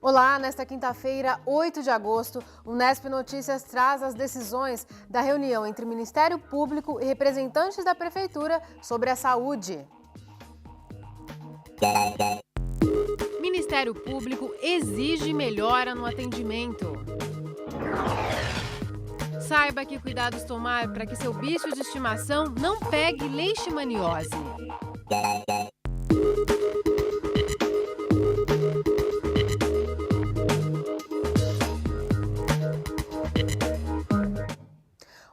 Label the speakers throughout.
Speaker 1: Olá, nesta quinta-feira, 8 de agosto, o Nesp Notícias traz as decisões da reunião entre Ministério Público e representantes da Prefeitura sobre a saúde. Ministério Público exige melhora no atendimento. Saiba que cuidados tomar para que seu bicho de estimação não pegue leishmaniose.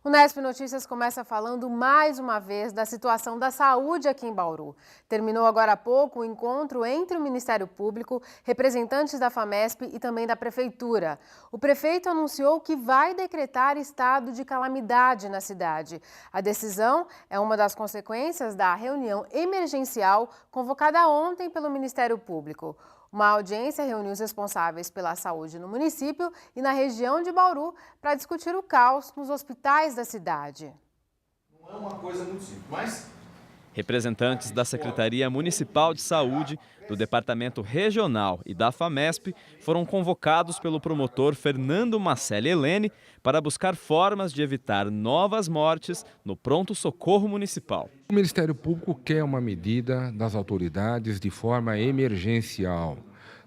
Speaker 1: O Nesp Notícias começa falando mais uma vez da situação da saúde aqui em Bauru. Terminou agora há pouco o encontro entre o Ministério Público, representantes da FAMESP e também da Prefeitura. O prefeito anunciou que vai decretar estado de calamidade na cidade. A decisão é uma das consequências da reunião emergencial convocada ontem pelo Ministério Público. Uma audiência reuniu os responsáveis pela saúde no município e na região de Bauru para discutir o caos nos hospitais da cidade.
Speaker 2: Não é uma coisa muito simples, mas...
Speaker 3: Representantes da Secretaria Municipal de Saúde, do Departamento Regional e da FAMESP foram convocados pelo promotor Fernando Macelli Helene para buscar formas de evitar novas mortes no pronto-socorro municipal.
Speaker 4: O Ministério Público quer uma medida das autoridades de forma emergencial.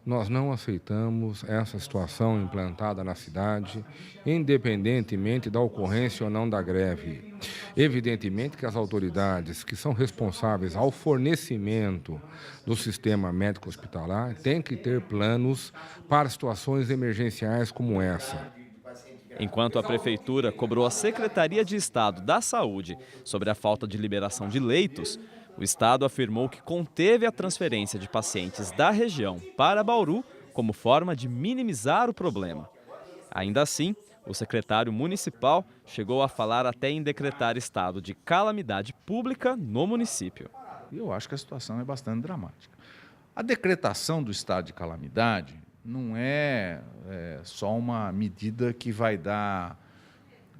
Speaker 4: Nós não aceitamos essa situação implantada na cidade, independentemente da ocorrência ou não da greve. Evidentemente que as autoridades que são responsáveis ao fornecimento do sistema médico hospitalar têm que ter planos para situações emergenciais como essa.
Speaker 3: Enquanto a Prefeitura cobrou a Secretaria de Estado da Saúde sobre a falta de liberação de leitos, o Estado afirmou que conteve a transferência de pacientes da região para Bauru como forma de minimizar o problema. Ainda assim, o secretário municipal chegou a falar até em decretar estado de calamidade pública no município.
Speaker 2: Eu acho que a situação é bastante dramática. A decretação do estado de calamidade não é só uma medida que vai dar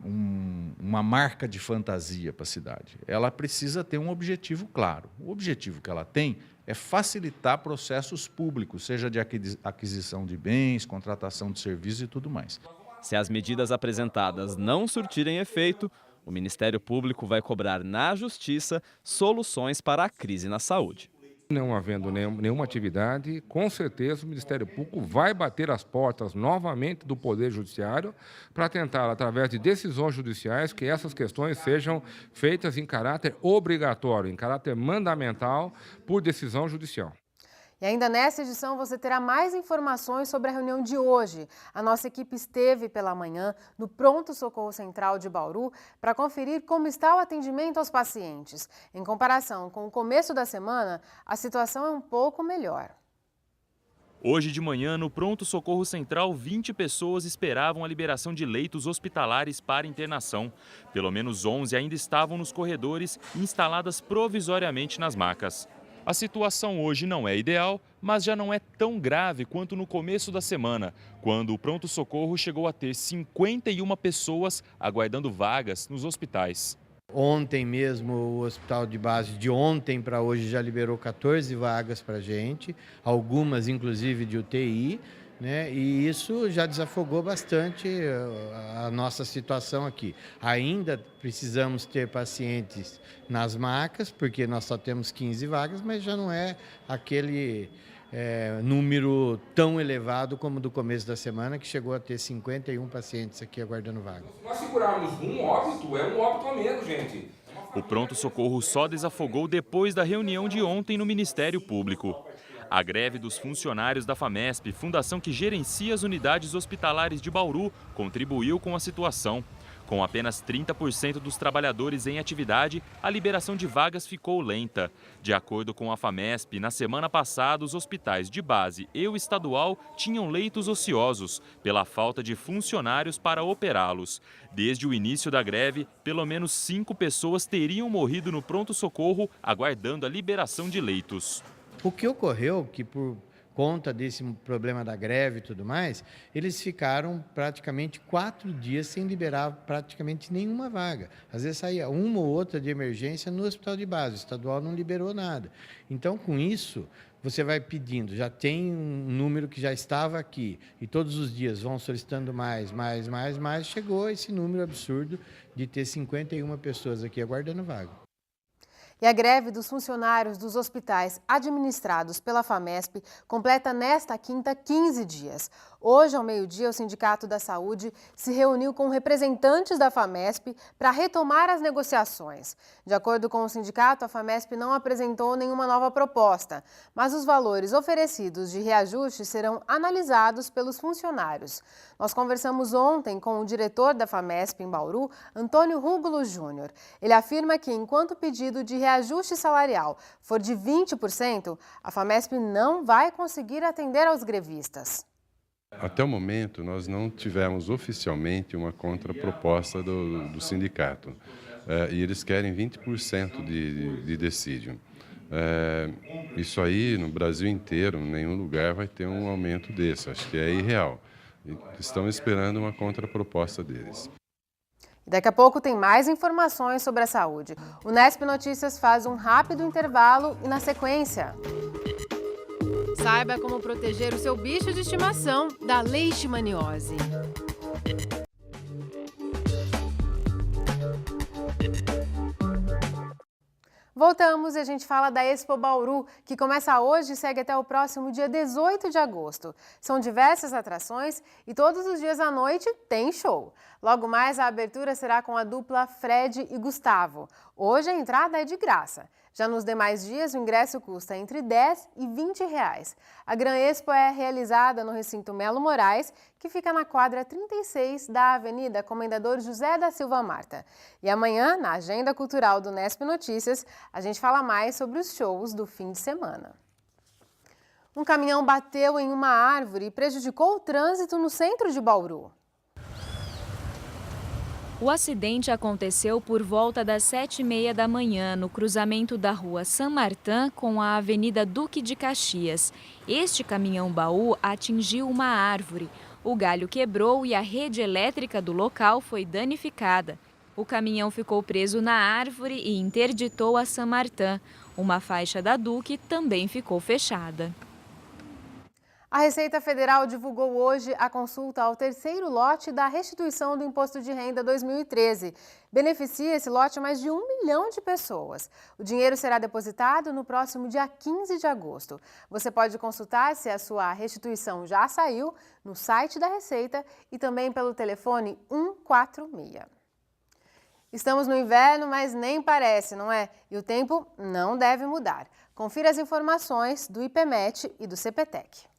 Speaker 2: uma marca de fantasia para a cidade. Ela precisa ter um objetivo claro. O objetivo que ela tem é facilitar processos públicos, seja de aquisição de bens, contratação de serviços e tudo mais.
Speaker 3: Se as medidas apresentadas não surtirem efeito, o Ministério Público vai cobrar na Justiça soluções para a crise na saúde.
Speaker 4: Não havendo nenhuma atividade, com certeza o Ministério Público vai bater as portas novamente do Poder Judiciário para tentar, através de decisões judiciais, que essas questões sejam feitas em caráter obrigatório, em caráter mandamental, por decisão judicial.
Speaker 1: E ainda nesta edição você terá mais informações sobre a reunião de hoje. A nossa equipe esteve pela manhã no Pronto Socorro Central de Bauru para conferir como está o atendimento aos pacientes. Em comparação com o começo da semana, a situação é um pouco melhor.
Speaker 5: Hoje de manhã, no Pronto Socorro Central, 20 pessoas esperavam a liberação de leitos hospitalares para internação. Pelo menos 11 ainda estavam nos corredores, instaladas provisoriamente nas macas. A situação hoje não é ideal, mas já não é tão grave quanto no começo da semana, quando o pronto-socorro chegou a ter 51 pessoas aguardando vagas nos hospitais.
Speaker 6: Ontem mesmo, o hospital de base de ontem para hoje já liberou 14 vagas para a gente, algumas inclusive de UTI, né? E isso já desafogou bastante a nossa situação aqui. Ainda precisamos ter pacientes nas macas, porque nós só temos 15 vagas, mas já não é aquele número tão elevado como do começo da semana, que chegou a ter 51 pacientes aqui aguardando vaga.
Speaker 7: Se nós segurarmos um óbito, é um óbito a menos, gente.
Speaker 5: O pronto-socorro só desafogou depois da reunião de ontem no Ministério Público. A greve dos funcionários da FAMESP, fundação que gerencia as unidades hospitalares de Bauru, contribuiu com a situação. Com apenas 30% dos trabalhadores em atividade, a liberação de vagas ficou lenta. De acordo com a FAMESP, na semana passada, os hospitais de base e o estadual tinham leitos ociosos, pela falta de funcionários para operá-los. Desde o início da greve, pelo menos 5 pessoas teriam morrido no pronto-socorro, aguardando a liberação de leitos.
Speaker 6: O que ocorreu, que por conta desse problema da greve e tudo mais, eles ficaram praticamente 4 dias sem liberar praticamente nenhuma vaga. Às vezes saía uma ou outra de emergência no hospital de base, o estadual não liberou nada. Então, com isso, você vai pedindo, já tem um número que já estava aqui, e todos os dias vão solicitando mais, chegou esse número absurdo de ter 51 pessoas aqui aguardando vaga.
Speaker 1: E a greve dos funcionários dos hospitais administrados pela FAMESP completa nesta quinta 15 dias. Hoje, ao meio-dia, o Sindicato da Saúde se reuniu com representantes da FAMESP para retomar as negociações. De acordo com o sindicato, a FAMESP não apresentou nenhuma nova proposta, mas os valores oferecidos de reajuste serão analisados pelos funcionários. Nós conversamos ontem com o diretor da FAMESP em Bauru, Antônio Rúgulo Júnior. Ele afirma que, enquanto o pedido de reajuste salarial for de 20%, a FAMESP não vai conseguir atender aos grevistas.
Speaker 8: Até o momento, nós não tivemos oficialmente uma contraproposta do sindicato. E eles querem 20% de dissídio. Isso aí, no Brasil inteiro, em nenhum lugar vai ter um aumento desse. Acho que é irreal. Estão esperando uma contraproposta deles.
Speaker 1: Daqui a pouco tem mais informações sobre a saúde. O Nesp Notícias faz um rápido intervalo e, na sequência, saiba como proteger o seu bicho de estimação da leishmaniose. Voltamos e a gente fala da Expo Bauru, que começa hoje e segue até o próximo dia 18 de agosto. São diversas atrações e todos os dias à noite tem show. Logo mais, a abertura será com a dupla Fred e Gustavo. Hoje a entrada é de graça. Já nos demais dias, o ingresso custa entre R$10 e R$20. A Gran Expo é realizada no recinto Melo Moraes, que fica na quadra 36 da Avenida Comendador José da Silva Marta. E amanhã, na Agenda Cultural do Nesp Notícias, a gente fala mais sobre os shows do fim de semana. Um caminhão bateu em uma árvore e prejudicou o trânsito no centro de Bauru.
Speaker 9: O acidente aconteceu por volta das 7h30 da manhã, no cruzamento da rua San Martin com a Avenida Duque de Caxias. Este caminhão-baú atingiu uma árvore. O galho quebrou e a rede elétrica do local foi danificada. O caminhão ficou preso na árvore e interditou a San Martin. Uma faixa da Duque também ficou fechada.
Speaker 1: A Receita Federal divulgou hoje a consulta ao terceiro lote da restituição do Imposto de Renda 2013. Beneficia esse lote mais de 1 milhão de pessoas. O dinheiro será depositado no próximo dia 15 de agosto. Você pode consultar se a sua restituição já saiu no site da Receita e também pelo telefone 146. Estamos no inverno, mas nem parece, não é? E o tempo não deve mudar. Confira as informações do IPMET e do CPTEC.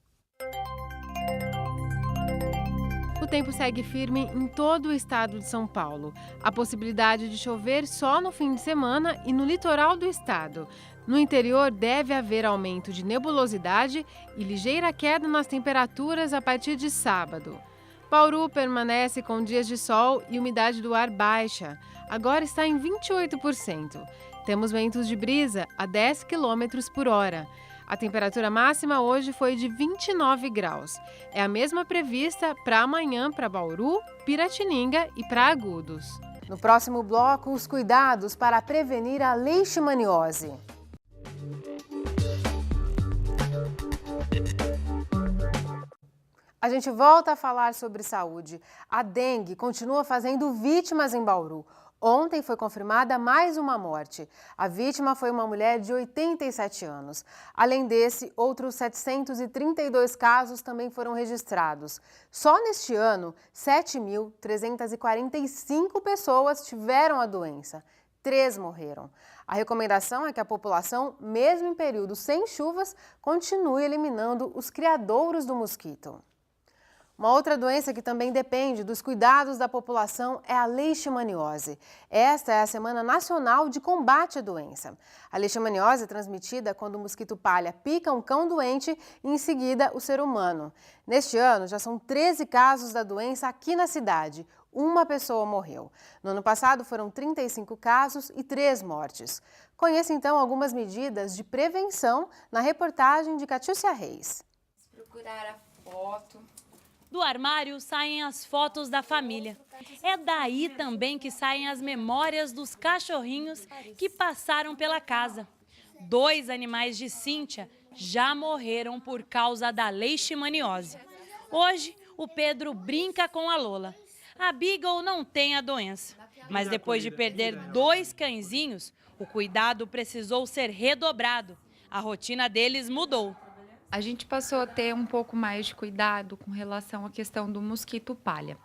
Speaker 1: O tempo segue firme em todo o estado de São Paulo. A possibilidade de chover só no fim de semana e no litoral do estado. No interior deve haver aumento de nebulosidade e ligeira queda nas temperaturas a partir de sábado. Bauru permanece com dias de sol e umidade do ar baixa. Agora está em 28%. Temos ventos de brisa a 10 km por hora. A temperatura máxima hoje foi de 29 graus. É a mesma prevista para amanhã para Bauru, Piratininga e para Agudos. No próximo bloco, os cuidados para prevenir a leishmaniose. A gente volta a falar sobre saúde. A dengue continua fazendo vítimas em Bauru. Ontem foi confirmada mais uma morte. A vítima foi uma mulher de 87 anos. Além desse, outros 732 casos também foram registrados. Só neste ano, 7.345 pessoas tiveram a doença. 3 morreram. A recomendação é que a população, mesmo em períodos sem chuvas, continue eliminando os criadouros do mosquito. Uma outra doença que também depende dos cuidados da população é a leishmaniose. Esta é a Semana Nacional de Combate à Doença. A leishmaniose é transmitida quando o mosquito palha pica um cão doente e, em seguida, o ser humano. Neste ano, já são 13 casos da doença aqui na cidade. Uma pessoa morreu. No ano passado, foram 35 casos e 3 mortes. Conheça, então, algumas medidas de prevenção na reportagem de Catiúcia Reis.
Speaker 10: Procurar a foto.
Speaker 11: Do armário saem as fotos da família. É daí também que saem as memórias dos cachorrinhos que passaram pela casa. 2 animais de Cíntia já morreram por causa da leishmaniose. Hoje, o Pedro brinca com a Lola. A Beagle não tem a doença, mas depois de perder 2 cãezinhos, o cuidado precisou ser redobrado. A rotina deles mudou.
Speaker 10: A gente passou a ter um pouco mais de cuidado com relação à questão do mosquito palha.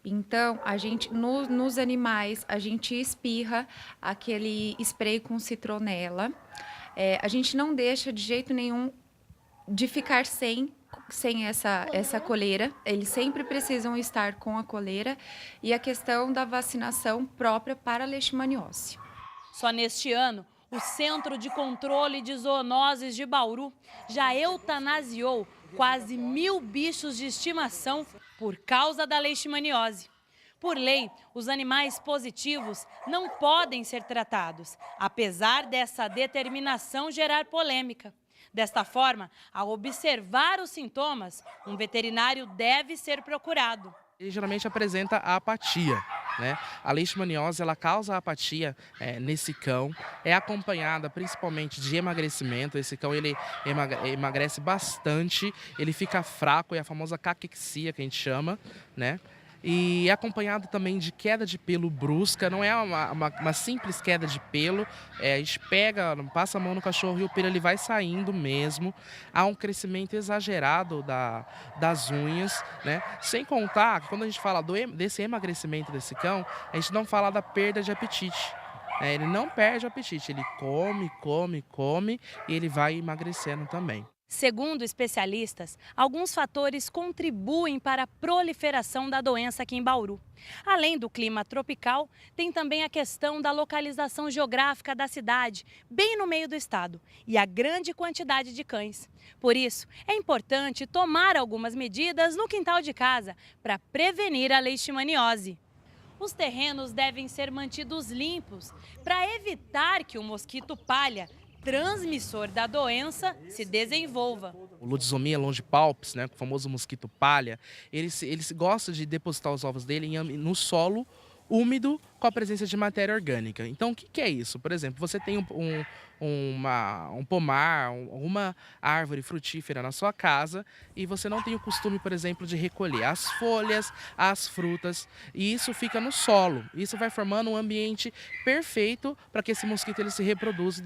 Speaker 10: Então, a gente, nos animais, a gente espirra aquele spray com citronela. A gente não deixa de jeito nenhum de ficar sem essa coleira. Eles sempre precisam estar com a coleira. E a questão da vacinação própria para a leishmaniose.
Speaker 11: Só neste ano, o Centro de Controle de Zoonoses de Bauru já eutanasiou quase 1000 bichos de estimação por causa da leishmaniose. Por lei, os animais positivos não podem ser tratados, apesar dessa determinação gerar polêmica. Desta forma, ao observar os sintomas, um veterinário deve ser procurado.
Speaker 12: Ele geralmente apresenta a apatia, né? A leishmaniose ela causa apatia nesse cão, é acompanhada principalmente de emagrecimento. Esse cão ele emagrece bastante, ele fica fraco, é a famosa caquexia que a gente chama, né? E é acompanhado também de queda de pelo brusca, não é uma simples queda de pelo, a gente pega, passa a mão no cachorro e o pelo ele vai saindo mesmo. Há um crescimento exagerado das unhas, né? Sem contar, quando a gente fala desse emagrecimento desse cão, a gente não fala da perda de apetite. Ele não perde o apetite, ele come e ele vai emagrecendo também.
Speaker 11: Segundo especialistas, alguns fatores contribuem para a proliferação da doença aqui em Bauru. Além do clima tropical, tem também a questão da localização geográfica da cidade, bem no meio do estado, e a grande quantidade de cães. Por isso, é importante tomar algumas medidas no quintal de casa para prevenir a leishmaniose. Os terrenos devem ser mantidos limpos para evitar que o mosquito palha, transmissor da doença, se desenvolva.
Speaker 12: O Lutzomia longipalpis, né, o famoso mosquito palha, ele gosta de depositar os ovos dele no solo úmido com a presença de matéria orgânica. Então, o que é isso? Por exemplo, você tem um pomar, alguma árvore frutífera na sua casa e você não tem o costume, por exemplo, de recolher as folhas, as frutas, e isso fica no solo. Isso vai formando um ambiente perfeito para que esse mosquito ele se reproduza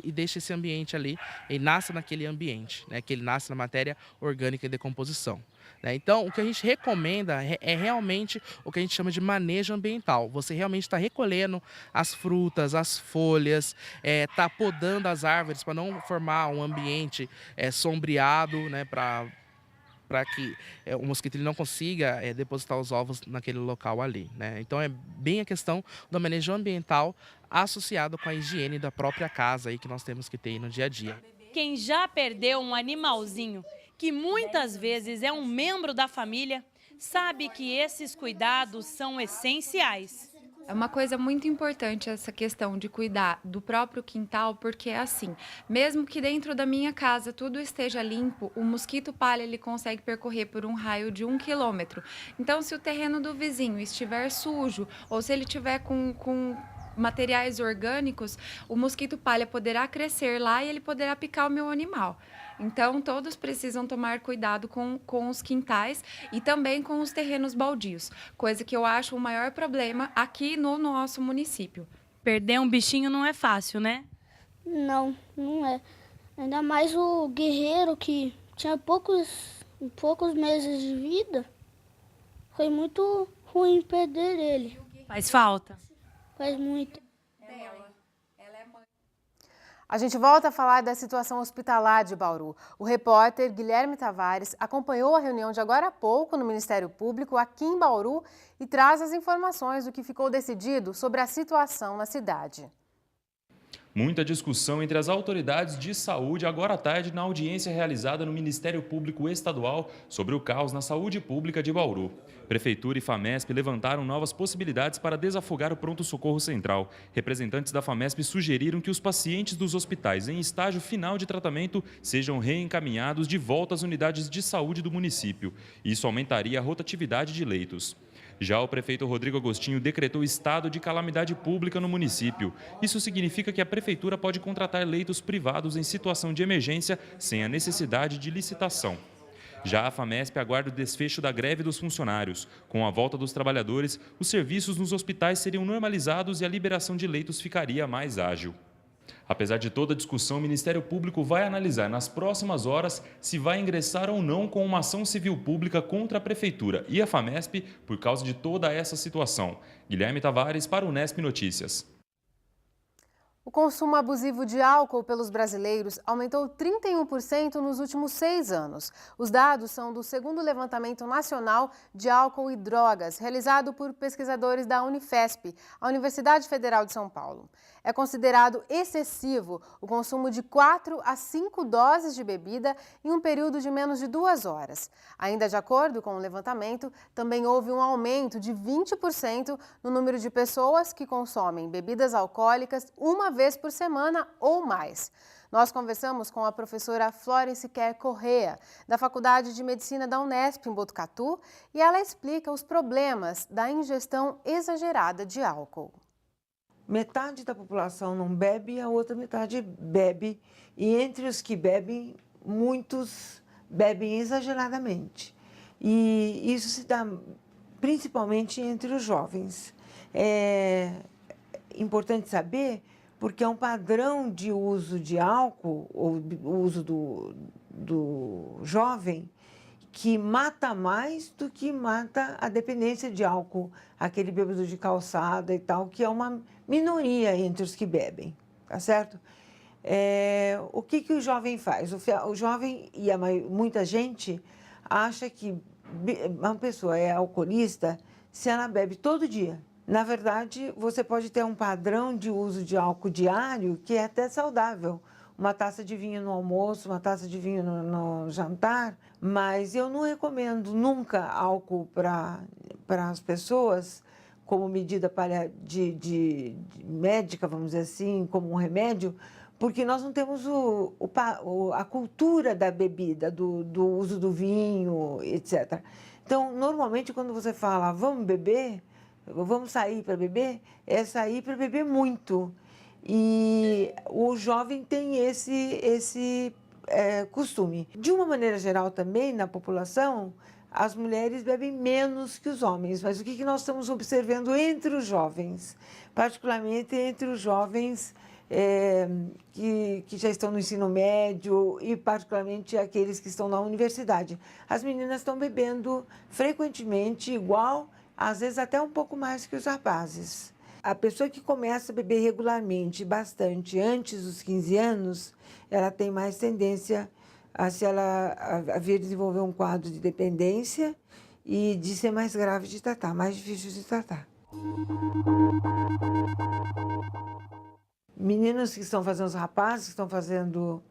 Speaker 12: e deixe esse ambiente ali, ele nasce naquele ambiente, né, que ele nasce na matéria orgânica e decomposição. Então, o que a gente recomenda é realmente o que a gente chama de manejo ambiental. Você realmente está recolhendo as frutas, as folhas, está podando as árvores para não formar um ambiente sombreado, né, para que o mosquito ele não consiga depositar os ovos naquele local ali, né? Então, é bem a questão do manejo ambiental associado com a higiene da própria casa aí que nós temos que ter no dia a dia.
Speaker 11: Quem já perdeu um animalzinho, que muitas vezes é um membro da família, sabe que esses cuidados são essenciais.
Speaker 10: É uma coisa muito importante essa questão de cuidar do próprio quintal, porque é assim, mesmo que dentro da minha casa tudo esteja limpo, o mosquito palha ele consegue percorrer por um raio de 1 quilômetro. Então, se o terreno do vizinho estiver sujo, ou se ele tiver com materiais orgânicos, o mosquito palha poderá crescer lá e ele poderá picar o meu animal. Então, todos precisam tomar cuidado com os quintais e também com os terrenos baldios, coisa que eu acho o maior problema aqui no nosso município.
Speaker 11: Perder um bichinho não é fácil, né?
Speaker 13: Não, não é. Ainda mais o guerreiro que tinha poucos meses de vida, foi muito ruim perder ele.
Speaker 11: Faz falta?
Speaker 13: Faz muito.
Speaker 1: A gente volta a falar da situação hospitalar de Bauru. O repórter Guilherme Tavares acompanhou a reunião de agora há pouco no Ministério Público aqui em Bauru e traz as informações do que ficou decidido sobre a situação na cidade.
Speaker 5: Muita discussão entre as autoridades de saúde agora à tarde na audiência realizada no Ministério Público Estadual sobre o caos na saúde pública de Bauru. Prefeitura e FAMESP levantaram novas possibilidades para desafogar o pronto-socorro central. Representantes da FAMESP sugeriram que os pacientes dos hospitais em estágio final de tratamento sejam reencaminhados de volta às unidades de saúde do município. Isso aumentaria a rotatividade de leitos. Já o prefeito Rodrigo Agostinho decretou estado de calamidade pública no município. Isso significa que a prefeitura pode contratar leitos privados em situação de emergência sem a necessidade de licitação. Já a FAMESP aguarda o desfecho da greve dos funcionários. Com a volta dos trabalhadores, os serviços nos hospitais seriam normalizados e a liberação de leitos ficaria mais ágil. Apesar de toda a discussão, o Ministério Público vai analisar nas próximas horas se vai ingressar ou não com uma ação civil pública contra a Prefeitura e a FAMESP por causa de toda essa situação. Guilherme Tavares para o Unesp Notícias.
Speaker 1: O consumo abusivo de álcool pelos brasileiros aumentou 31% nos últimos 6 anos. Os dados são do segundo levantamento nacional de álcool e drogas, realizado por pesquisadores da Unifesp, a Universidade Federal de São Paulo. É considerado excessivo o consumo de 4 a 5 doses de bebida em um período de menos de 2 horas. Ainda de acordo com o levantamento, também houve um aumento de 20% no número de pessoas que consomem bebidas alcoólicas uma vez por semana ou mais. Nós conversamos com a professora Florence Kerr Correa, da Faculdade de Medicina da Unesp, em Botucatu, e ela explica os problemas da ingestão exagerada de álcool.
Speaker 14: Metade da população não bebe, a outra metade bebe. E entre os que bebem, muitos bebem exageradamente. E isso se dá principalmente entre os jovens. É importante saber porque é um padrão de uso de álcool, ou uso do jovem, que mata mais do que mata a dependência de álcool, aquele bêbado de calçada e tal, que é uma minoria entre os que bebem, tá certo? O que o jovem faz? O jovem e muita gente acha que uma pessoa é alcoolista se ela bebe todo dia. Na verdade, você pode ter um padrão de uso de álcool diário que é até saudável. Uma taça de vinho no almoço, uma taça de vinho no jantar, mas eu não recomendo nunca álcool para as pessoas como medida de médica, vamos dizer assim, como um remédio, porque nós não temos a cultura da bebida, do uso do vinho, etc. Então, normalmente, quando você fala, vamos beber, vamos sair para beber, é sair para beber muito. E o jovem tem esse costume. De uma maneira geral também, na população, as mulheres bebem menos que os homens. Mas o que nós estamos observando entre os jovens? Particularmente entre os jovens que já estão no ensino médio e particularmente aqueles que estão na universidade. As meninas estão bebendo frequentemente igual, às vezes até um pouco mais que os rapazes. A pessoa que começa a beber regularmente, bastante, antes dos 15 anos, ela tem mais tendência a vir desenvolver um quadro de dependência e de ser mais grave de tratar, mais difícil de tratar. Meninos que estão fazendo, os rapazes que estão fazendo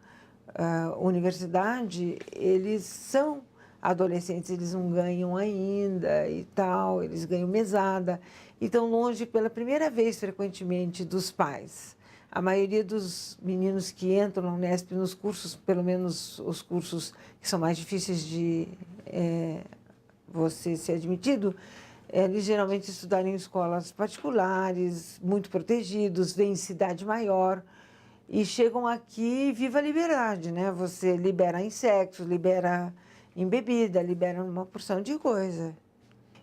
Speaker 14: universidade, eles são adolescentes, eles não ganham ainda e tal, eles ganham mesada. E estão longe pela primeira vez, frequentemente, dos pais. A maioria dos meninos que entram na Unesp nos cursos, pelo menos os cursos que são mais difíceis de você ser admitido, eles geralmente estudaram em escolas particulares, muito protegidos, vêm em cidade maior e chegam aqui e viva a liberdade, né? Você libera em sexo, libera em bebida, libera uma porção de coisa.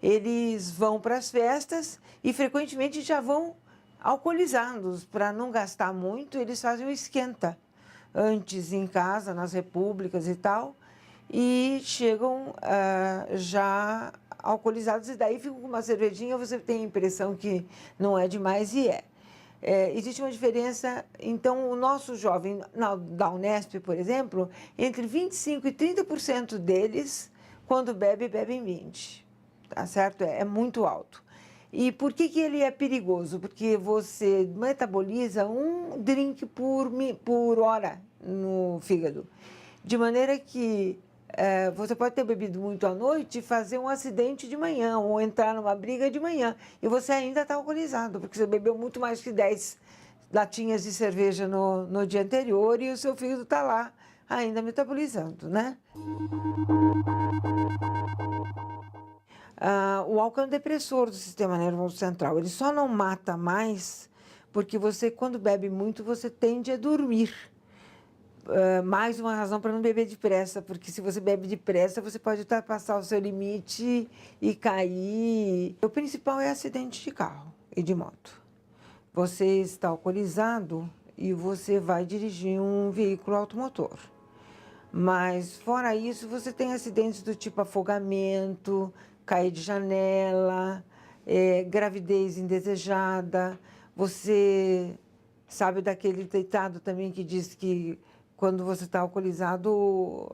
Speaker 14: Eles vão para as festas e frequentemente já vão alcoolizados. Para não gastar muito, eles fazem o esquenta antes em casa, nas repúblicas e tal, e chegam já alcoolizados e daí ficam com uma cervejinha, você tem a impressão que não é demais e é. Existe uma diferença, então o nosso jovem da Unesp, por exemplo, entre 25% e 30% deles, quando bebem 20%. Tá certo? É muito alto. E por que ele é perigoso? Porque você metaboliza um drink por hora no fígado. De maneira que você pode ter bebido muito à noite e fazer um acidente de manhã, ou entrar numa briga de manhã, e você ainda está alcoolizado, porque você bebeu muito mais que 10 latinhas de cerveja no dia anterior e o seu fígado está lá ainda metabolizando, né? O O álcool é um depressor do sistema nervoso central. Ele só não mata mais porque você, quando bebe muito, você tende a dormir. Mais uma razão para não beber depressa, porque se você bebe depressa, você pode ultrapassar o seu limite e cair. O principal é acidente de carro e de moto. Você está alcoolizado e você vai dirigir um veículo automotor. Mas, fora isso, você tem acidentes do tipo afogamento, cair de janela, gravidez indesejada. Você sabe daquele ditado também que diz que quando você está alcoolizado,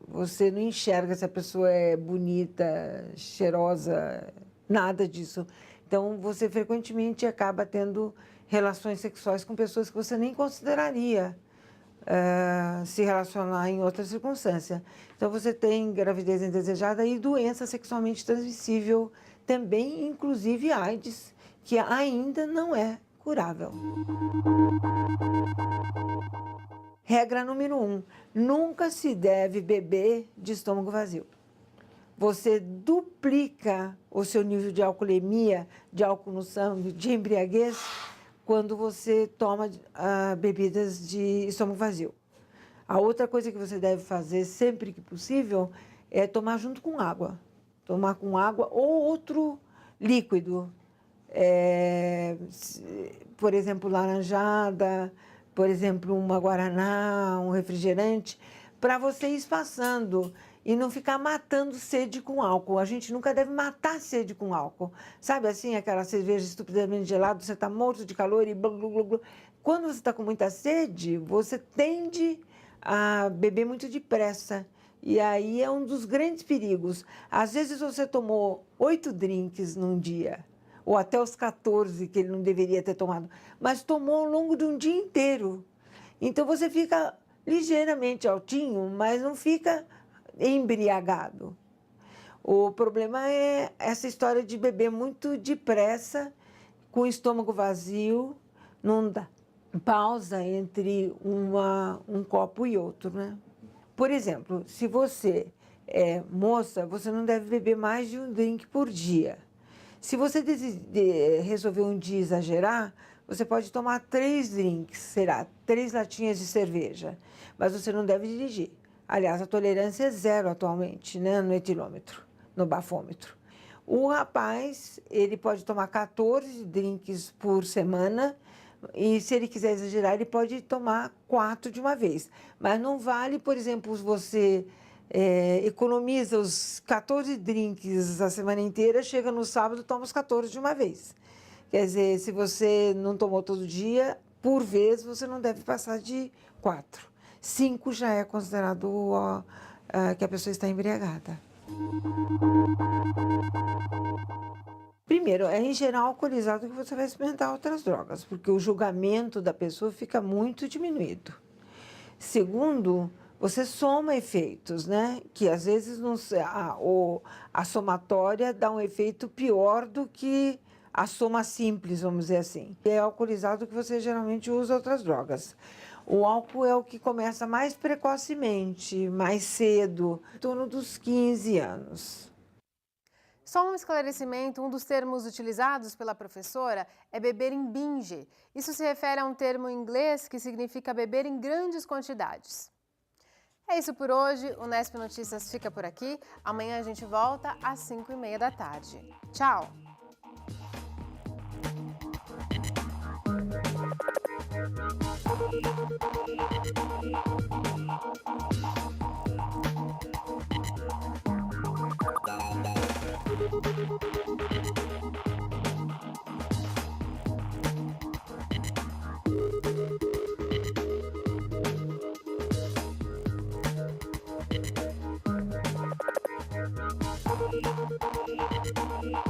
Speaker 14: você não enxerga se a pessoa é bonita, cheirosa, nada disso. Então, você frequentemente acaba tendo relações sexuais com pessoas que você nem consideraria se relacionar em outra circunstância. Então, você tem gravidez indesejada e doença sexualmente transmissível também, inclusive AIDS, que ainda não é curável. Regra número 1, nunca se deve beber de estômago vazio. Você duplica o seu nível de alcoolemia, de álcool no sangue, de embriaguez, quando você toma bebidas de estômago vazio. A outra coisa que você deve fazer sempre que possível é tomar junto com água. Tomar com água ou outro líquido. Por exemplo, laranjada, por exemplo, uma guaraná, um refrigerante, para você ir passando e não ficar matando sede com álcool. A gente nunca deve matar sede com álcool. Sabe assim, aquela cerveja estupidamente gelada, você está morto de calor e blá, blá, blá, blá. Quando você está com muita sede, você tende a beber muito depressa. E aí é um dos grandes perigos. Às vezes você tomou 8 drinks num dia, ou até os 14 que ele não deveria ter tomado, mas tomou ao longo de um dia inteiro. Então você fica ligeiramente altinho, mas não fica embriagado. O problema é essa história de beber muito depressa, com o estômago vazio, não dá pausa entre um copo e outro, né? Por exemplo, se você é moça, você não deve beber mais de um drink por dia. Se você resolver um dia exagerar, você pode tomar 3 drinks, será 3 latinhas de cerveja, mas você não deve dirigir. Aliás, a tolerância é 0 atualmente, né, no etilômetro, no bafômetro. O rapaz, ele pode tomar 14 drinks por semana e, se ele quiser exagerar, ele pode tomar 4 de uma vez. Mas não vale, por exemplo, você economiza os 14 drinks a semana inteira, chega no sábado e toma os 14 de uma vez. Quer dizer, se você não tomou todo dia, por vez, você não deve passar de 4. 5 já é considerado que a pessoa está embriagada. Primeiro, é em geral alcoolizado que você vai experimentar outras drogas, porque o julgamento da pessoa fica muito diminuído. Segundo, você soma efeitos, né? Que às vezes a somatória dá um efeito pior do que a soma simples, vamos dizer assim. É alcoolizado que você geralmente usa outras drogas. O álcool é o que começa mais precocemente, mais cedo, em torno dos 15 anos.
Speaker 1: Só um esclarecimento, um dos termos utilizados pela professora é beber em binge. Isso se refere a um termo em inglês que significa beber em grandes quantidades. É isso por hoje, o Unesp Notícias fica por aqui. Amanhã a gente volta às 5h30 da tarde. Tchau!
Speaker 15: Thank you.